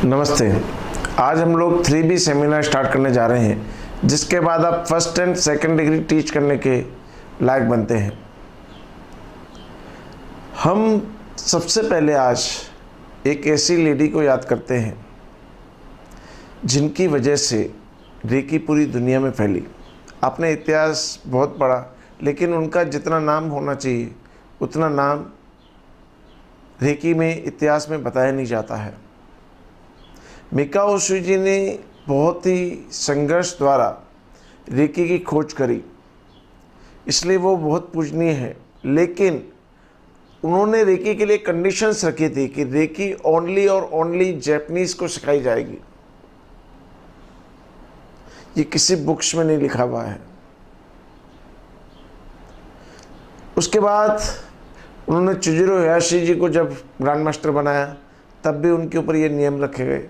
नमस्ते। आज हम लोग 3B सेमिनार स्टार्ट करने जा रहे हैं, जिसके बाद आप first and second degree teach करने के लायक बनते हैं। हम सबसे पहले आज एक ऐसी लेडी को याद करते हैं जिनकी वजह से रेकी पूरी दुनिया में फैली। आपने इतिहास बहुत पढ़ा, लेकिन उनका जितना नाम होना चाहिए उतना नाम रेकी में इतिहास में बताया नहीं जाता है। मिकाओ शिजी ने बहुत ही संघर्ष द्वारा रेकी की खोज करी, इसलिए वो बहुत पूजनीय है। लेकिन उन्होंने रेकी के लिए कंडीशंस रखी थी कि रेकी ओनली और ओनली जापानीज को सिखाई जाएगी। ये किसी बुक्स में नहीं लिखा हुआ है। उसके बाद उन्होंने चुजिरो हयाशी जी को जब ग्रैंड मास्टर बनाया, तब भी उनके ऊपर ये नियम रखे गए।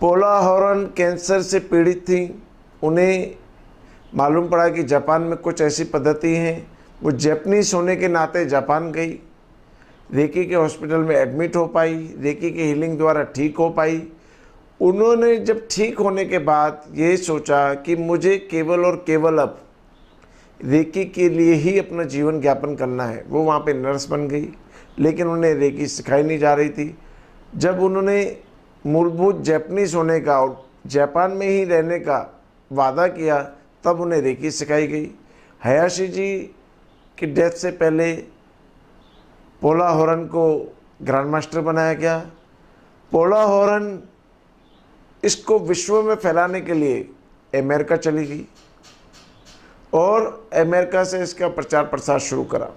पोला हॉर्न कैंसर से पीड़ित थी। उन्हें मालूम पड़ा कि जापान में कुछ ऐसी पद्धति हैं। वो जापानीज होने के नाते जापान गई, रेकी के हॉस्पिटल में एडमिट हो पाई, रेकी के हीलिंग द्वारा ठीक हो पाई। उन्होंने जब ठीक होने के बाद ये सोचा कि मुझे केवल और केवल अब रेकी के लिए ही अपना जीवन यापन करना है। वो वहाँ पे नर्स बन गई, लेकिन उन्हें रेकी सिखाई नहीं जा रही थी। जब उन्होंने मूलभूत जापानीज होने का और जापान में ही रहने का वादा किया, तब उन्हें रेकी सिखाई गई। हयाशी जी की डेथ से पहले पोला हॉर्न को ग्रैंड मास्टर बनाया गया। पोला हॉर्न इसको विश्व में फैलाने के लिए अमेरिका चली गई और अमेरिका से इसका प्रचार प्रसार शुरू करा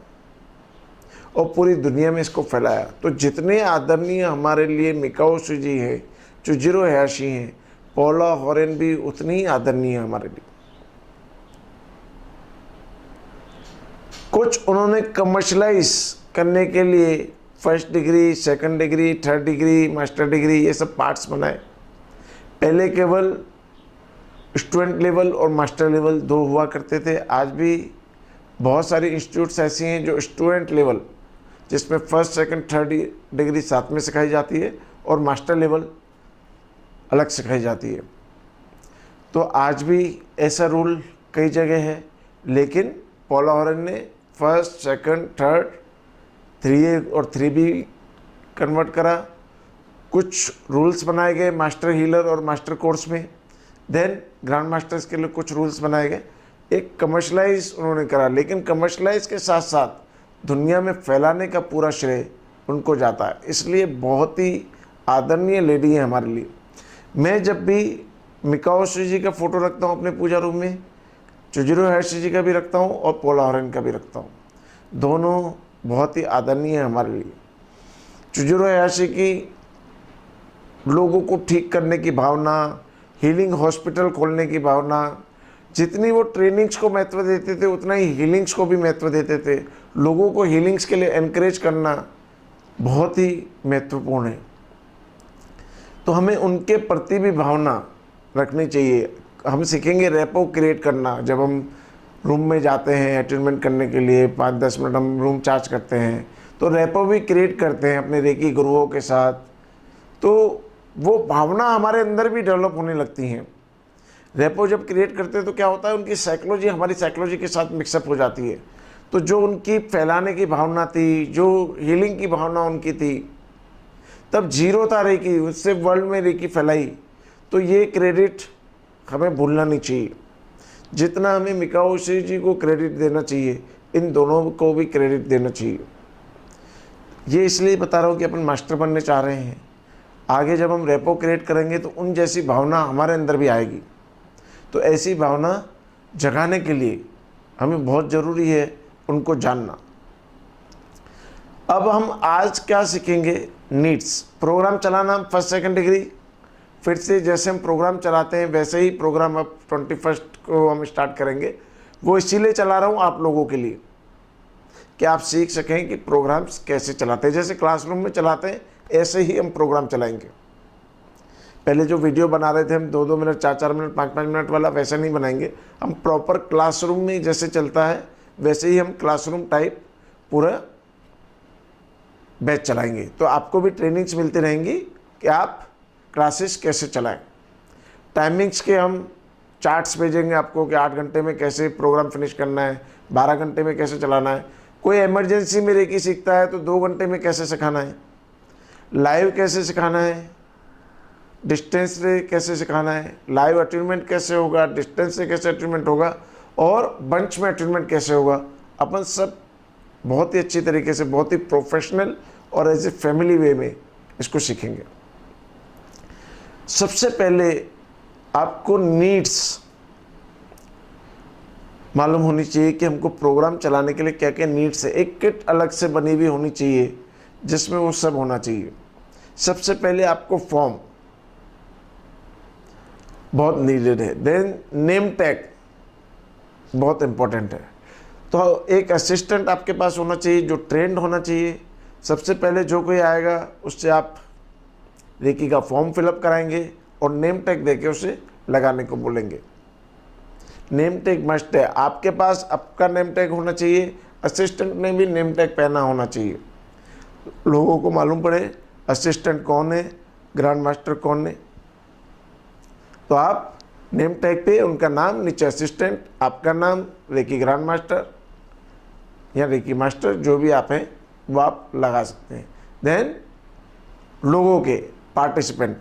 और पूरी दुनिया में इसको फैलाया। तो जितने आदरणीय हमारे लिए मिकाओ शिजी है, चुजिरो हयाशी हैं, पोला हॉर्न भी उतनी ही आदरणीय है हमारे लिए। कुछ उन्होंने कमर्शलाइज करने के लिए first degree, second degree, third degree, master degree, ये सब पार्ट्स बनाए। पहले केवल स्टूडेंट लेवल और मास्टर लेवल दो हुआ करते थे। आज भी बहुत सारी इंस्टीट्यूट्स ऐसी हैं जो स्टूडेंट लेवल, जिसमें फर्स्ट सेकंड थर्ड डिग्री साथ में सिखाई जाती है और मास्टर लेवल अलग सिखाई जाती है। तो आज भी ऐसा रूल कई जगह है, लेकिन पोला हॉर्न ने फर्स्ट सेकंड थर्ड 3A और 3B कन्वर्ट करा। कुछ रूल्स बनाए गए मास्टर हीलर और मास्टर कोर्स में। देन ग्रैंड मास्टर्स के लिए कुछ रूल्स बनाए गए। एक कमर्शलाइज उन्होंने करा, लेकिन कमर्शलाइज के साथ साथ दुनिया में फैलाने का पूरा श्रेय उनको जाता है। इसलिए बहुत ही आदरणीय लेडी है हमारे लिए। मैं जब भी मिकाओ शिजी का फ़ोटो रखता हूँ अपने पूजा रूम में, चुजिरो हयाशी जी का भी रखता हूँ और पोला हॉर्न का भी रखता हूँ। दोनों बहुत ही आदरणीय है हमारे लिए। चुजिरो हयाशी की लोगों को ठीक करने की भावना, हीलिंग हॉस्पिटल खोलने की भावना, जितनी वो ट्रेनिंग्स को महत्व देते थे उतना ही हीलिंग्स को भी महत्व देते थे। लोगों को हीलिंग्स के लिए एनकरेज करना बहुत ही महत्वपूर्ण है। तो हमें उनके प्रति भी भावना रखनी चाहिए। हम सीखेंगे रेपो क्रिएट करना। जब हम रूम में जाते हैं अटेंडमेंट करने के लिए, 5-10 मिनट हम रूम चार्ज करते हैं, तो रेपो भी क्रिएट करते हैं अपने रेकी गुरुओं के साथ। तो वो भावना हमारे अंदर भी डेवलप होने लगती हैं। रेपो जब क्रिएट करते हैं तो क्या होता है, उनकी साइकोलॉजी हमारी साइकोलॉजी के साथ मिक्सअप हो जाती है। तो जो उनकी फैलाने की भावना थी, जो हीलिंग की भावना उनकी थी, तब जीरो था रेकी, उससे वर्ल्ड में रेकी फैलाई। तो ये क्रेडिट हमें भूलना नहीं चाहिए। जितना हमें मिकाओ शिजी को क्रेडिट देना चाहिए, इन दोनों को भी क्रेडिट देना चाहिए। ये इसलिए बता रहा हूँ कि अपन मास्टर बनने चाह रहे हैं। आगे जब हम रेपो क्रिएट करेंगे तो उन जैसी भावना हमारे अंदर भी आएगी। तो ऐसी भावना जगाने के लिए हमें बहुत ज़रूरी है उनको जानना। अब हम आज क्या सीखेंगे, नीड्स। प्रोग्राम चलाना फर्स्ट सेकंड डिग्री। फिर से जैसे हम प्रोग्राम चलाते हैं वैसे ही प्रोग्राम अब 21 को हम स्टार्ट करेंगे। वो इसीलिए चला रहा हूँ आप लोगों के लिए कि आप सीख सकें कि प्रोग्राम्स कैसे चलाते हैं। जैसे क्लासरूम में चलाते हैं ऐसे ही हम प्रोग्राम चलाएंगे। पहले जो वीडियो बना रहे थे हम 2-2 मिनट, 4-4 मिनट, 5-5 मिनट वाला, वैसा नहीं बनाएंगे। हम प्रॉपर क्लासरूम में जैसे चलता है वैसे ही हम क्लासरूम टाइप पूरा बैच चलाएंगे। तो आपको भी ट्रेनिंग्स मिलती रहेंगी कि आप क्लासेस कैसे चलाएं। टाइमिंग्स के हम चार्ट्स भेजेंगे आपको कि 8 घंटे में कैसे प्रोग्राम फिनिश करना है, 12 घंटे में कैसे चलाना है। कोई इमरजेंसी में रेकी सीखता है तो 2 घंटे में कैसे सिखाना है, लाइव कैसे सिखाना है, डिस्टेंस से कैसे सिखाना है, लाइव अटेनमेंट कैसे होगा, डिस्टेंस से कैसे अटेनमेंट होगा और बंच में अटेनमेंट कैसे होगा। अपन सब बहुत ही अच्छी तरीके से, बहुत ही प्रोफेशनल और एज ए फैमिली वे में इसको सीखेंगे। सबसे पहले आपको नीड्स मालूम होनी चाहिए कि हमको प्रोग्राम चलाने के लिए क्या क्या नीड्स है। एक किट अलग से बनी हुई होनी चाहिए जिसमें वो सब होना चाहिए। सबसे पहले आपको फॉर्म बहुत नीडेड है। देन नेम टैग बहुत इंपॉर्टेंट है। तो एक असिस्टेंट आपके पास होना चाहिए जो ट्रेंड होना चाहिए। सबसे पहले जो कोई आएगा उससे आप रेकी का फॉर्म फिलअप कराएंगे और नेम टैग देके उसे लगाने को बोलेंगे। नेम टैग मस्ट है, आपके पास आपका नेम टैग होना चाहिए, असिस्टेंट ने भी नेम टैग पहना होना चाहिए। लोगों को मालूम पड़े असिस्टेंट कौन है, ग्रैंड मास्टर कौन है। तो आप नेम टैग पे उनका नाम, नीचे असिस्टेंट, आपका नाम, रेकी ग्रैंड मास्टर या रेकी मास्टर जो भी आप हैं वो आप लगा सकते हैं। देन लोगों के पार्टिसिपेंट,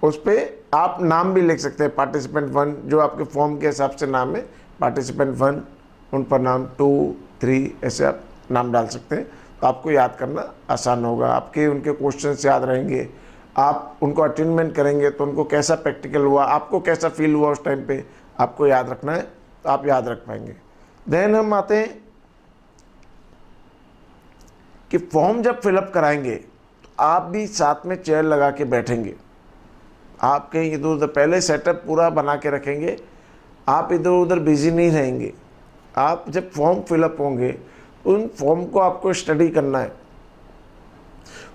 उस पर आप नाम भी लिख सकते हैं। पार्टिसिपेंट 1 जो आपके फॉर्म के हिसाब से नाम है, पार्टिसिपेंट 1, उन पर नाम 2, 3 ऐसे आप नाम डाल सकते हैं। तो आपको याद करना आसान होगा, आपके उनके क्वेश्चंस याद रहेंगे। आप उनको अटेनमेंट करेंगे तो उनको कैसा प्रैक्टिकल हुआ, आपको कैसा फील हुआ उस टाइम पे आपको याद रखना है, तो आप याद रख पाएंगे। देन हम आते हैं कि फॉर्म जब फिलअप कराएंगे तो आप भी साथ में चेयर लगा के बैठेंगे। आप कहीं इधर उधर पहले सेटअप पूरा बना के रखेंगे, आप इधर उधर बिजी नहीं रहेंगे। आप जब फॉर्म फिलअप होंगे उन फॉर्म को आपको स्टडी करना है।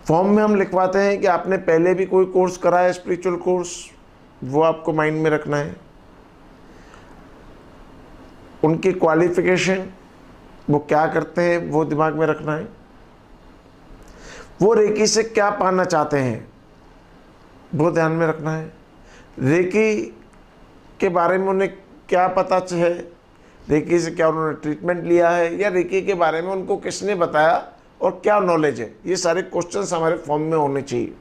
फॉर्म में हम लिखवाते हैं कि आपने पहले भी कोई कोर्स करा है, स्पिरिचुअल कोर्स, वो आपको माइंड में रखना है। उनकी क्वालिफिकेशन, वो क्या करते हैं वो दिमाग में रखना है। वो रेकी से क्या पाना चाहते हैं वो ध्यान में रखना है। रेकी के बारे में उन्हें क्या पता है, रेकी से क्या उन्होंने ट्रीटमेंट लिया है, या रेकी के बारे में उनको किसने बताया और क्या नॉलेज है। ये सारे क्वेश्चंस हमारे फॉर्म में होने चाहिए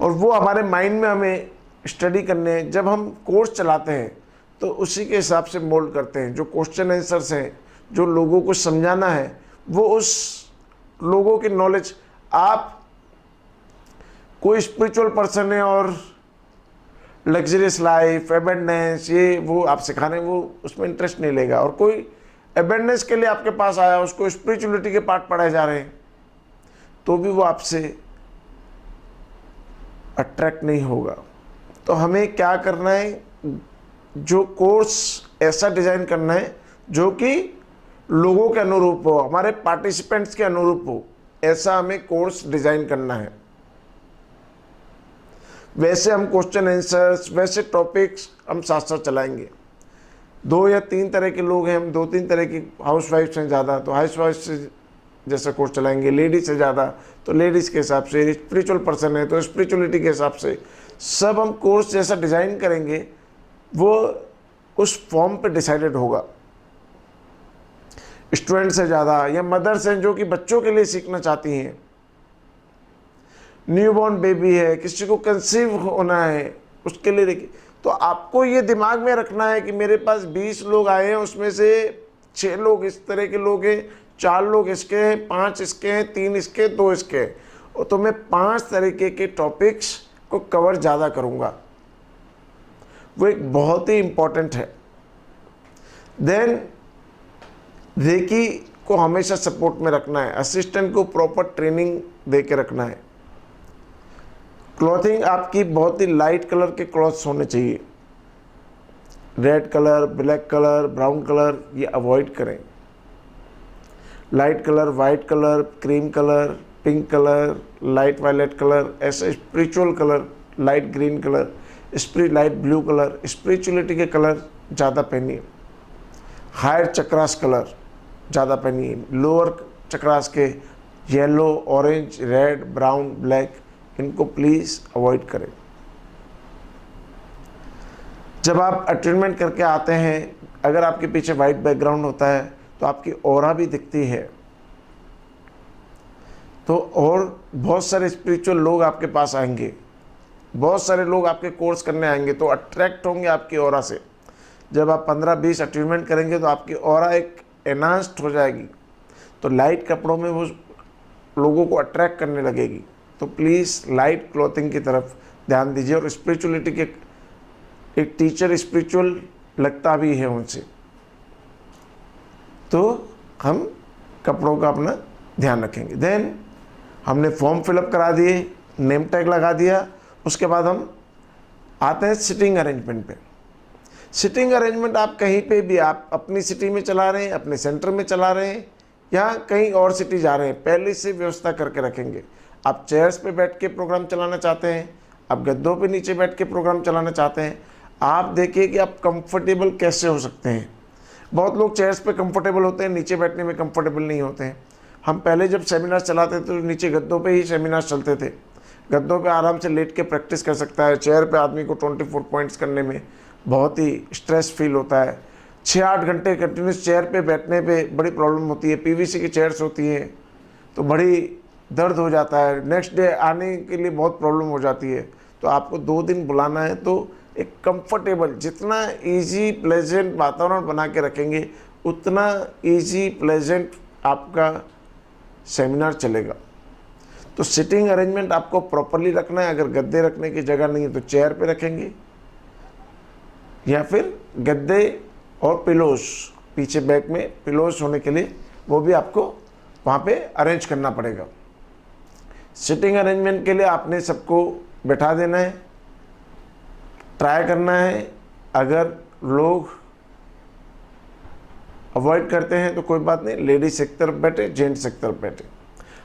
और वो हमारे माइंड में हमें स्टडी करने हैं। जब हम कोर्स चलाते हैं तो उसी के हिसाब से मोल्ड करते हैं। जो क्वेश्चन आंसर्स हैं, जो लोगों को समझाना है, वो उस लोगों की नॉलेज। आप कोई स्पिरिचुअल पर्सन है और लग्जरियस लाइफ, एबेंडेंस, ये वो आप सिखाने, वो उसमें इंटरेस्ट नहीं लेगा। और कोई एबेंडेंस के लिए आपके पास आया, उसको स्पिरिचुअलिटी के पार्ट पढ़ाए जा रहे हैं, तो भी वो आपसे अट्रैक्ट नहीं होगा। तो हमें क्या करना है, जो कोर्स ऐसा डिज़ाइन करना है जो कि लोगों के अनुरूप हो, हमारे पार्टिसिपेंट्स के अनुरूप हो, ऐसा हमें कोर्स डिज़ाइन करना है। वैसे हम क्वेश्चन आंसर्स, वैसे टॉपिक्स हम साथ साथ चलाएंगे। 2 या 3 तरह के लोग हैं, हम 2-3 तरह की हाउसवाइफ्स हैं ज़्यादा, तो हाउसवाइफ से जैसा कोर्स चलाएंगे। लेडीज़ से ज़्यादा तो लेडीज़ के हिसाब से, स्पिरिचुअल पर्सन है तो स्पिरिचुअलिटी के हिसाब से सब हम कोर्स जैसा डिज़ाइन करेंगे वो उस फॉर्म पे डिसाइडेड होगा। स्टूडेंट्स से ज़्यादा या मदर्स हैं जो कि बच्चों के लिए सीखना चाहती हैं, न्यूबॉर्न बेबी है, किसी को कंसीव होना है, उसके लिए देखिए। तो आपको ये दिमाग में रखना है कि मेरे पास 20 लोग आए हैं, उसमें से 6 लोग इस तरह के लोग हैं, 4 लोग इसके हैं, 5 इसके हैं, 3 इसके, 2 इसके हैं। तो मैं 5 तरीके के टॉपिक्स को कवर ज़्यादा करूँगा, वो एक बहुत ही इम्पॉर्टेंट है। देन रेकी को हमेशा सपोर्ट में रखना है, असिस्टेंट को प्रॉपर ट्रेनिंग दे के रखना है। क्लॉथिंग आपकी बहुत ही लाइट कलर के क्लॉथ्स होने चाहिए। Red colour, black colour, brown colour ये अवॉइड करें। Light colour, white colour, cream colour, pink colour, light violet colour, ऐसे spiritual colour, light green colour, light blue colour, spirituality के कलर ज़्यादा पहनिए। Higher chakras colour ज़्यादा पहनिए। लोअर चक्रास के yellow, orange, red, brown, black इनको प्लीज़ अवॉइड करें। जब आप अटेनमेंट करके आते हैं, अगर आपके पीछे वाइट बैकग्राउंड होता है तो आपकी ऑरा भी दिखती है, तो और बहुत सारे स्पिरिचुअल लोग आपके पास आएंगे, बहुत सारे लोग आपके कोर्स करने आएंगे, तो अट्रैक्ट होंगे आपकी ऑरा से। जब आप 15-20 अटेनमेंट करेंगे तो आपकी ऑरा एक एनहांस्ड हो जाएगी, तो लाइट कपड़ों में वो लोगों को अट्रैक्ट करने लगेगी। तो प्लीज़ लाइट क्लॉथिंग की तरफ ध्यान दीजिए। और स्पिरिचुअलिटी के एक टीचर स्पिरिचुअल लगता भी है उनसे, तो हम कपड़ों का अपना ध्यान रखेंगे। देन हमने फॉर्म फिलअप करा दिए, नेम टैग लगा दिया, उसके बाद हम आते हैं सिटिंग अरेंजमेंट पे। सिटिंग अरेंजमेंट आप कहीं पे भी, आप अपनी सिटी में चला रहे हैं, अपने सेंटर में चला रहे हैं, या कहीं और सिटी जा रहे हैं, पहले से व्यवस्था करके रखेंगे। आप चेयर्स पे बैठ के प्रोग्राम चलाना चाहते हैं, आप गद्दों पे नीचे बैठ के प्रोग्राम चलाना चाहते हैं, आप देखिए कि आप कंफर्टेबल कैसे हो सकते हैं। बहुत लोग चेयर्स पे कंफर्टेबल होते हैं, नीचे बैठने में कंफर्टेबल नहीं होते हैं। हम पहले जब सेमिनार चलाते थे तो नीचे गद्दों पे ही सेमिनार चलते थे। गद्दों पे आराम से लेट के प्रैक्टिस कर सकता है। चेयर पे आदमी को 24 पॉइंट्स करने में बहुत ही स्ट्रेस फील होता है। 6-8 घंटे कंटिन्यूस चेयर पे बैठने पे बड़ी प्रॉब्लम होती है। पीवीसी की चेयर्स होती हैं तो बड़ी दर्द हो जाता है, नेक्स्ट डे आने के लिए बहुत प्रॉब्लम हो जाती है। तो आपको 2 दिन बुलाना है तो एक कंफर्टेबल, जितना इजी प्लेजेंट वातावरण बना के रखेंगे उतना इजी प्लेजेंट आपका सेमिनार चलेगा। तो सिटिंग अरेंजमेंट आपको प्रॉपरली रखना है। अगर गद्दे रखने की जगह नहीं है तो चेयर पे रखेंगे, या फिर गद्दे और पिलोस, पीछे बैक में पिलोस होने के लिए वो भी आपको वहाँ पे अरेंज करना पड़ेगा। सिटिंग अरेंजमेंट के लिए आपने सबको बैठा देना है, ट्राई करना है। अगर लोग अवॉइड करते हैं तो कोई बात नहीं, लेडीज एक तरफ बैठे, जेंट्स एक तरफ बैठे।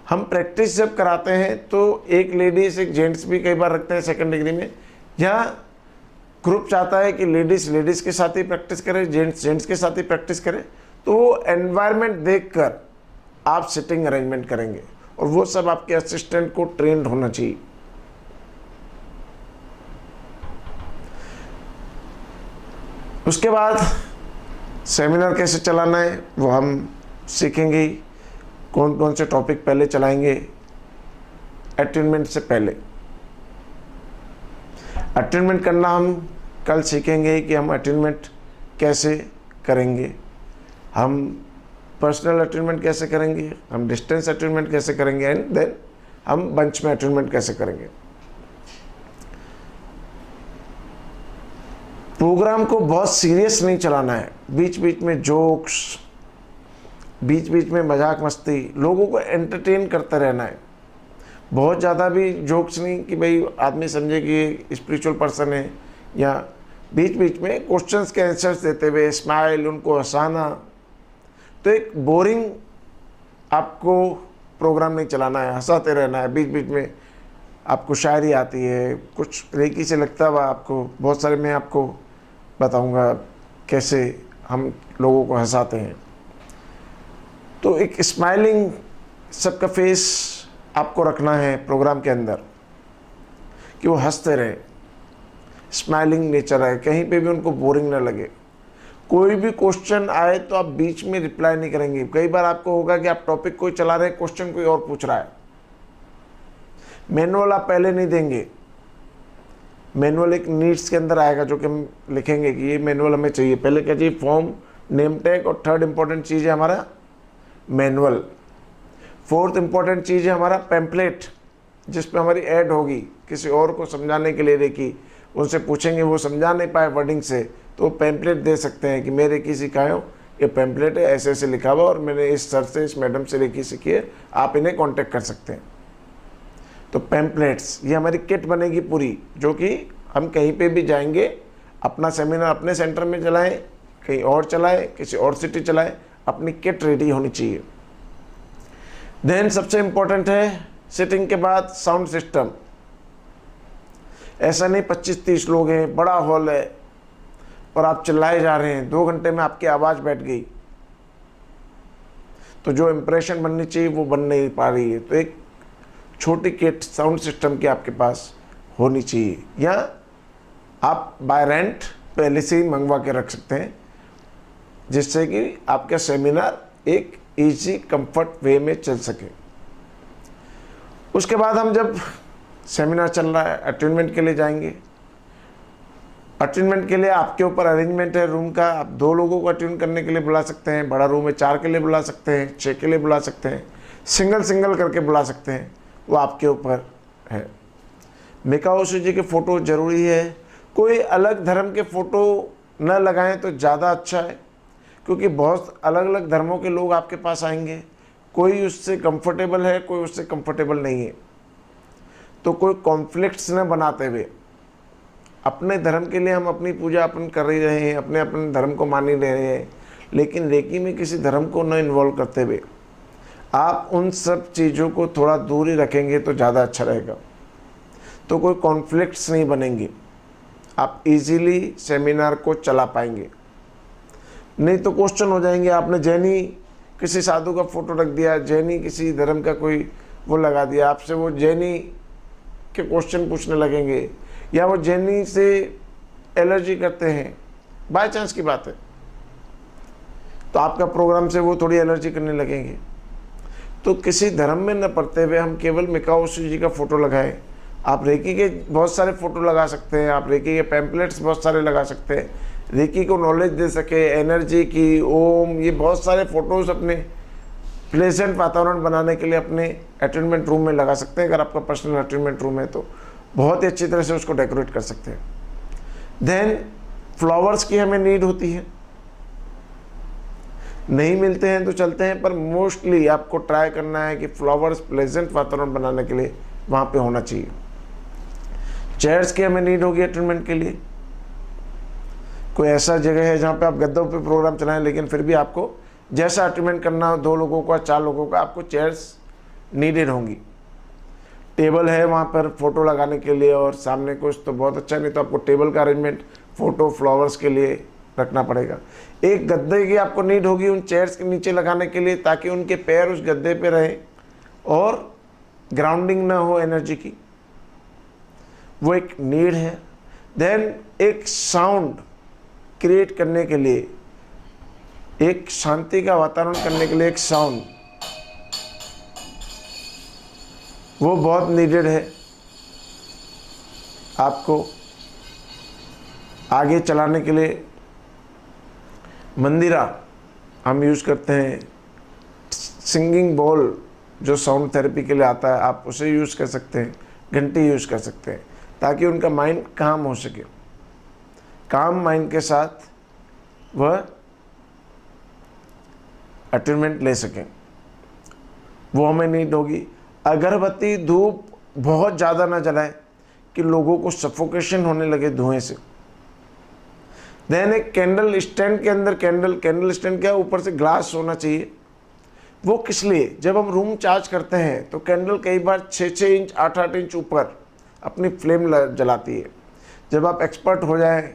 हम प्रैक्टिस जब कराते हैं तो एक लेडीज एक जेंट्स भी कई बार रखते हैं सेकंड डिग्री में, या ग्रुप चाहता है कि लेडीज लेडीज़ के साथ ही प्रैक्टिस करें, जेंट्स जेंट्स के साथ ही प्रैक्टिस करें। तो वो एनवायरनमेंट देखकर आप सिटिंग अरेंजमेंट करेंगे, और वो सब आपके असिस्टेंट को ट्रेंड होना चाहिए। उसके बाद सेमिनार कैसे चलाना है वो हम सीखेंगे ही। कौन कौन से टॉपिक पहले चलाएंगे अटेनमेंट से पहले। अटेनमेंट करना हम कल सीखेंगे कि हम अटेनमेंट कैसे करेंगे, हम पर्सनल अटेनमेंट कैसे करेंगे, हम डिस्टेंस अटेनमेंट कैसे करेंगे, एंड देन हम बंच में अटेनमेंट कैसे करेंगे। प्रोग्राम को बहुत सीरियस नहीं चलाना है, बीच बीच में जोक्स, बीच बीच में मजाक मस्ती, लोगों को एंटरटेन करते रहना है। बहुत ज़्यादा भी जोक्स नहीं कि भाई आदमी समझे कि स्पिरिचुअल पर्सन है, या बीच बीच में क्वेश्चंस के आंसर्स देते हुए स्माइल, उनको हंसाना। तो एक बोरिंग आपको प्रोग्राम नहीं चलाना है, हंसाते रहना है। बीच बीच में आपको शायरी आती है, कुछ रेकी से लगता हुआ आपको, बहुत सारे मैं आपको बताऊंगा कैसे हम लोगों को हंसाते हैं। तो एक स्माइलिंग सबका फेस आपको रखना है प्रोग्राम के अंदर, कि वो हंसते रहे, स्माइलिंग नेचर है, कहीं पे भी उनको बोरिंग ना लगे। कोई भी क्वेश्चन आए तो आप बीच में रिप्लाई नहीं करेंगे। कई बार आपको होगा कि आप टॉपिक कोई चला रहे हैं, क्वेश्चन कोई और पूछ रहा है, मैनुअल आप पहले नहीं देंगे। मैनुअल एक नीड्स के अंदर आएगा जो कि हम लिखेंगे कि ये मैनुअल हमें चाहिए। पहले क्या चाहिए, फॉर्म, नेम टैग, और थर्ड इंपॉर्टेंट चीज़ है हमारा मैनुअल। फोर्थ इंपॉर्टेंट चीज़ है हमारा पैम्पलेट, जिस पे हमारी ऐड होगी किसी और को समझाने के लिए। रेकी उनसे पूछेंगे, वो समझा नहीं पाए वर्डिंग से, तो पैम्पलेट दे सकते हैं कि मेरे की सिखाओ, ये पैम्पलेट है, ऐसे ऐसे लिखा हुआ, और मैंने इस सर से, इस मैडम से रेकी सीखी है, आप इन्हें कांटेक्ट कर सकते हैं। तो पैम्पलेट्स, ये हमारी किट बनेगी पूरी, जो कि हम कहीं पे भी जाएंगे, अपना सेमिनार अपने सेंटर में चलाएं, कहीं और चलाएं, किसी और सिटी चलाएं, अपनी किट रेडी होनी चाहिए। देन सबसे इम्पोर्टेंट है सिटिंग के बाद साउंड सिस्टम। ऐसा नहीं 25-30 लोग हैं, बड़ा हॉल है और आप चिल्लाए जा रहे हैं, 2 घंटे में आपकी आवाज़ बैठ गई, तो जो इम्प्रेशन बननी चाहिए वो बन नहीं पा रही है। तो एक छोटी किट साउंड सिस्टम की आपके पास होनी चाहिए, या आप बाय रेंट पहले से ही मंगवा के रख सकते हैं, जिससे कि आपका सेमिनार एक इजी कंफर्ट वे में चल सके। उसके बाद हम जब सेमिनार चल रहा है, अटेंडमेंट के लिए जाएंगे। अटेंडमेंट के लिए आपके ऊपर अरेंजमेंट है रूम का। आप 2 लोगों को अटेंड करने के लिए बुला सकते हैं, बड़ा रूम है 4 के लिए बुला सकते हैं, 6 के लिए बुला सकते हैं, सिंगल करके बुला सकते हैं, वो आपके ऊपर है। मिकाओ शिवजी के फ़ोटो ज़रूरी है। कोई अलग धर्म के फ़ोटो न लगाएं तो ज़्यादा अच्छा है, क्योंकि बहुत अलग अलग धर्मों के लोग आपके पास आएंगे। कोई उससे कंफर्टेबल है, कोई उससे कंफर्टेबल नहीं है। तो कोई कॉन्फ्लिक्ट्स न बनाते हुए, अपने धर्म के लिए हम अपनी पूजा अपन कर ही रहे हैं, अपने अपने धर्म को मान ही रहे हैं, लेकिन रेकी में किसी धर्म को न इन्वॉल्व करते हुए आप उन सब चीज़ों को थोड़ा दूर ही रखेंगे तो ज़्यादा अच्छा रहेगा। तो कोई कॉन्फ्लिक्ट्स नहीं बनेंगे, आप इजीली सेमिनार को चला पाएंगे। नहीं तो क्वेश्चन हो जाएंगे, आपने जैनी किसी साधु का फ़ोटो रख दिया, जैनी किसी धर्म का कोई वो लगा दिया, आपसे वो जैनी के क्वेश्चन पूछने लगेंगे, या वो जैनी से एलर्जी करते हैं, बाय चांस की बात है, तो आपका प्रोग्राम से वो थोड़ी एलर्जी करने लगेंगे। तो किसी धर्म में न पढ़ते हुए हम केवल मिकाओ शिवजी का फ़ोटो लगाएं। आप रेकी के बहुत सारे फ़ोटो लगा सकते हैं, आप रेकी के पैम्पलेट्स बहुत सारे लगा सकते हैं, रेकी को नॉलेज दे सके, एनर्जी की, ओम, ये बहुत सारे फ़ोटोज़ अपने प्लेजेंट वातावरण बनाने के लिए अपने अटेंडमेंट रूम में लगा सकते हैं। अगर आपका पर्सनल अटेंडमेंट रूम है तो बहुत ही अच्छी तरह से उसको डेकोरेट कर सकते हैं। देन फ्लावर्स की हमें नीड होती है, नहीं मिलते हैं तो चलते हैं, पर मोस्टली आपको ट्राई करना है कि फ्लावर्स प्लेजेंट वातावरण बनाने के लिए वहाँ पे होना चाहिए। चेयर्स की हमें नीड होगी अटेंडमेंट के लिए। कोई ऐसा जगह है जहाँ पे आप गद्दों पे प्रोग्राम चलाएं, लेकिन फिर भी आपको जैसा अटेंडमेंट करना हो, 2 लोगों का, 4 लोगों का, आपको चेयर्स नीडेड होंगी। टेबल है वहाँ पर फ़ोटो लगाने के लिए, और सामने कुछ तो बहुत अच्छा, नहीं तो आपको टेबल का अरेंजमेंट फ़ोटो फ्लावर्स के लिए रखना पड़ेगा। एक गद्दे की आपको नीड होगी उन चेयर्स के नीचे लगाने के लिए, ताकि उनके पैर उस गद्दे पे रहे और ग्राउंडिंग ना हो एनर्जी की, वो एक नीड है। देन एक साउंड क्रिएट करने के लिए, एक शांति का वातावरण करने के लिए एक साउंड, वो बहुत नीडेड है। आपको आगे चलाने के लिए मंदिरा हम यूज़ करते हैं, सिंगिंग बॉल जो साउंड थेरेपी के लिए आता है, आप उसे यूज़ कर सकते हैं, घंटी यूज़ कर सकते हैं, ताकि उनका माइंड काम हो सके। काम माइंड के साथ वह अटेंडमेंट ले सकें, वो हमें नीड होगी। अगरबत्ती, धूप बहुत ज़्यादा ना जलाएं कि लोगों को सफोकेशन होने लगे धुएं से। देन एक कैंडल स्टैंड के अंदर, कैंडल स्टैंड क्या, ऊपर से ग्लास होना चाहिए। वो किस लिए, जब हम रूम चार्ज करते हैं तो कैंडल कई बार 6-6 इंच 8-8 इंच ऊपर अपनी फ्लेम जलाती है। जब आप एक्सपर्ट हो जाएं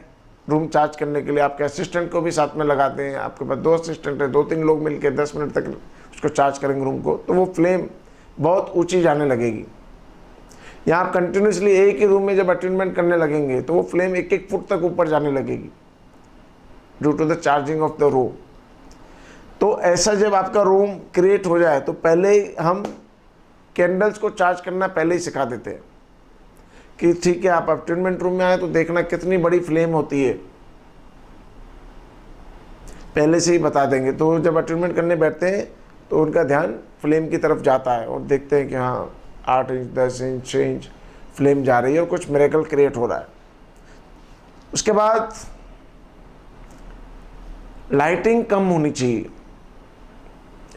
रूम चार्ज करने के लिए, आपके असिस्टेंट को भी साथ में लगाते हैं, आपके पास 2 असिस्टेंट है, 2-3 लोग मिलकर 10 मिनट तक उसको चार्ज करेंगे रूम को, तो वो फ्लेम बहुत ऊंची जाने लगेगी। या आप कंटिन्यूसली एक ही रूम में जब अटेंडमेंट करने लगेंगे तो वो फ्लेम 1-1 फुट तक ऊपर जाने लगेगी, due to the charging of the room. तो ऐसा जब आपका रूम क्रिएट हो जाए तो पहले ही हम कैंडल्स को चार्ज करना पहले ही सिखा देते हैं कि ठीक है, आप अटेंडमेंट रूम में आए तो देखना कितनी बड़ी फ्लेम होती है, पहले से ही बता देंगे। तो जब अटेंडमेंट करने बैठते हैं तो उनका ध्यान फ्लेम की तरफ जाता है और देखते हैं कि हाँ 8 इंच 10 इंच 6 इंच फ्लेम जा रही है और कुछ मिरेकल क्रिएट हो रहा है। उसके बाद लाइटिंग कम होनी चाहिए।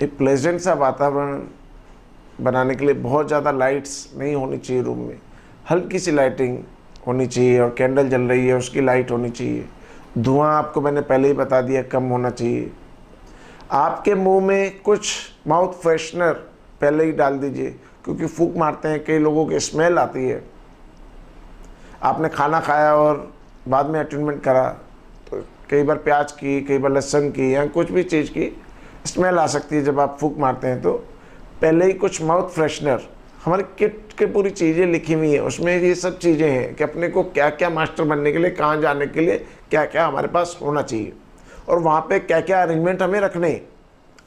एक प्लेजेंट सा वातावरण बनाने के लिए बहुत ज़्यादा लाइट्स नहीं होनी चाहिए रूम में, हल्की सी लाइटिंग होनी चाहिए, और कैंडल जल रही है उसकी लाइट होनी चाहिए। धुआं आपको मैंने पहले ही बता दिया कम होना चाहिए। आपके मुंह में कुछ माउथ फ्रेशनर पहले ही डाल दीजिए, क्योंकि फूंक मारते हैं कई लोगों की स्मेल आती है। आपने खाना खाया और बाद में अटेंडमेंट करा तो कई बार प्याज की, कई बार लहसुन की, या कुछ भी चीज़ की स्मेल आ सकती है जब आप फूंक मारते हैं। तो पहले ही कुछ माउथ फ्रेशनर हमारी किट की पूरी चीज़ें लिखी हुई हैं, उसमें ये सब चीज़ें हैं कि अपने को क्या क्या मास्टर बनने के लिए, कहाँ जाने के लिए क्या क्या हमारे पास होना चाहिए और वहाँ पे क्या क्या अरेंजमेंट हमें रखने हैं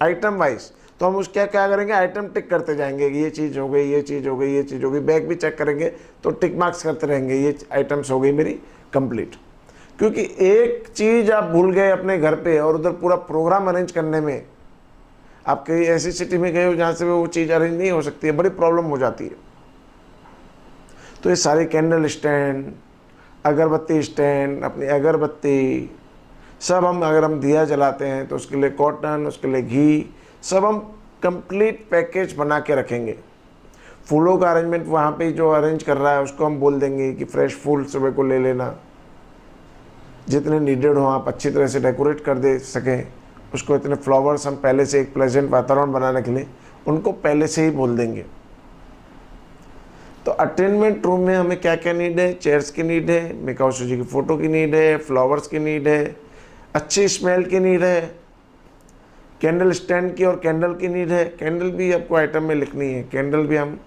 आइटम वाइज। तो हम उस क्या क्या करेंगे, आइटम टिक करते जाएंगे, ये चीज़ हो गई, ये चीज़ हो गई, ये चीज़ हो गई। बैग भी चेक करेंगे तो टिक मार्क्स करते रहेंगे, ये आइटम्स हो गई मेरी कंप्लीट। क्योंकि एक चीज़ आप भूल गए अपने घर पे और उधर पूरा प्रोग्राम अरेंज करने में, आप कहीं ऐसी सिटी में गए हो जहाँ से वो चीज़ अरेंज नहीं हो सकती है, बड़ी प्रॉब्लम हो जाती है। तो ये सारे कैंडल स्टैंड, अगरबत्ती स्टैंड, अपनी अगरबत्ती सब हम, अगर हम दिया जलाते हैं तो उसके लिए कॉटन, उसके लिए घी, सब हम कंप्लीट पैकेज बना के रखेंगे। फूलों का अरेंजमेंट वहाँ पे जो अरेंज कर रहा है उसको हम बोल देंगे कि फ्रेश फूल सुबह को ले लेना, जितने नीडेड हो आप अच्छी तरह से डेकोरेट कर दे सकें उसको। इतने फ्लावर्स हम पहले से एक प्लेजेंट वातावरण बनाने के लिए उनको पहले से ही बोल देंगे। तो अटेनमेंट रूम में हमें क्या क्या नीड है, चेयर्स की नीड है, मिकाओ जी की फ़ोटो की नीड है, फ्लावर्स की नीड है, अच्छी स्मेल की नीड है, कैंडल स्टैंड की और कैंडल की नीड है। कैंडल भी आपको आइटम में लिखनी है, कैंडल भी हम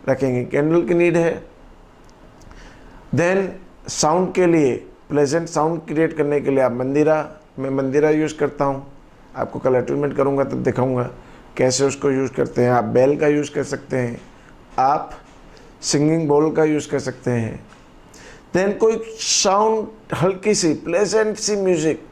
रखेंगे, कैंडल की नीड है। देन साउंड के लिए, प्लेजेंट साउंड क्रिएट करने के लिए आप मंदिरा, मैं मंदिरा यूज़ करता हूँ, आपको कल अटेनमेंट करूँगा तब दिखाऊँगा कैसे उसको यूज़ करते हैं। आप बेल का यूज़ कर सकते हैं, आप सिंगिंग बोल का यूज़ कर सकते हैं। देन कोई साउंड, हल्की सी प्लेजेंट सी म्यूज़िक,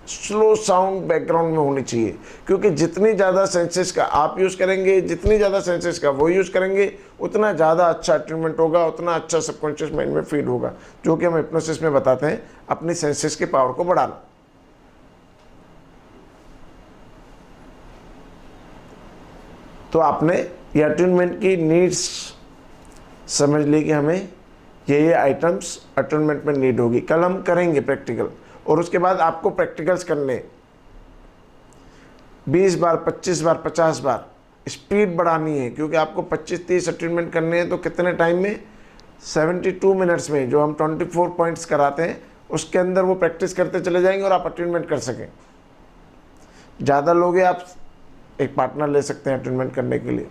स्लो साउंड बैकग्राउंड में होनी चाहिए। क्योंकि जितनी ज़्यादा सेंसेस का आप यूज़ करेंगे, जितनी ज़्यादा सेंसेस का वो यूज़ करेंगे, उतना ज़्यादा अच्छा अटेनमेंट होगा, उतना अच्छा सबकॉन्शियस माइंड में फीड होगा, जो कि हम हिप्नोसिस में बताते हैं अपनी सेंसेस के पावर को बढ़ाना। तो आपने ये अटेनमेंट की नीड्स समझ ली कि हमें ये आइटम्स अटेनमेंट में नीड होगी। कल हम करेंगे प्रैक्टिकल, और उसके बाद आपको प्रैक्टिकल्स करने 20 बार, 25 बार, 50 बार, स्पीड बढ़ानी है। क्योंकि आपको 25-30 अटेनमेंट करने हैं तो कितने टाइम में, 72 मिनट्स में, जो हम 24 पॉइंट्स कराते हैं उसके अंदर वो प्रैक्टिस करते चले जाएंगे और आप अटेनमेंट कर सकें। ज़्यादा लोग हैं, आप एक पार्टनर ले सकते हैं अटेनमेंट करने के लिए।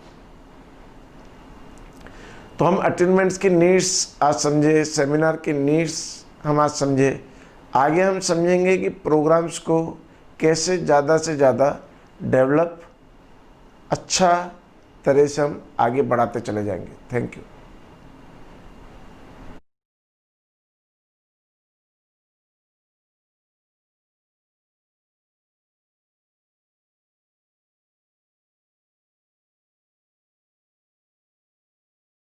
तो हम अटेनमेंट्स की नीड्स आज समझे, सेमिनार की नीड्स हम आज समझे। आगे हम समझेंगे कि प्रोग्राम्स को कैसे ज़्यादा से ज़्यादा डेवलप अच्छा तरह से हम आगे बढ़ाते चले जाएंगे। Thank you.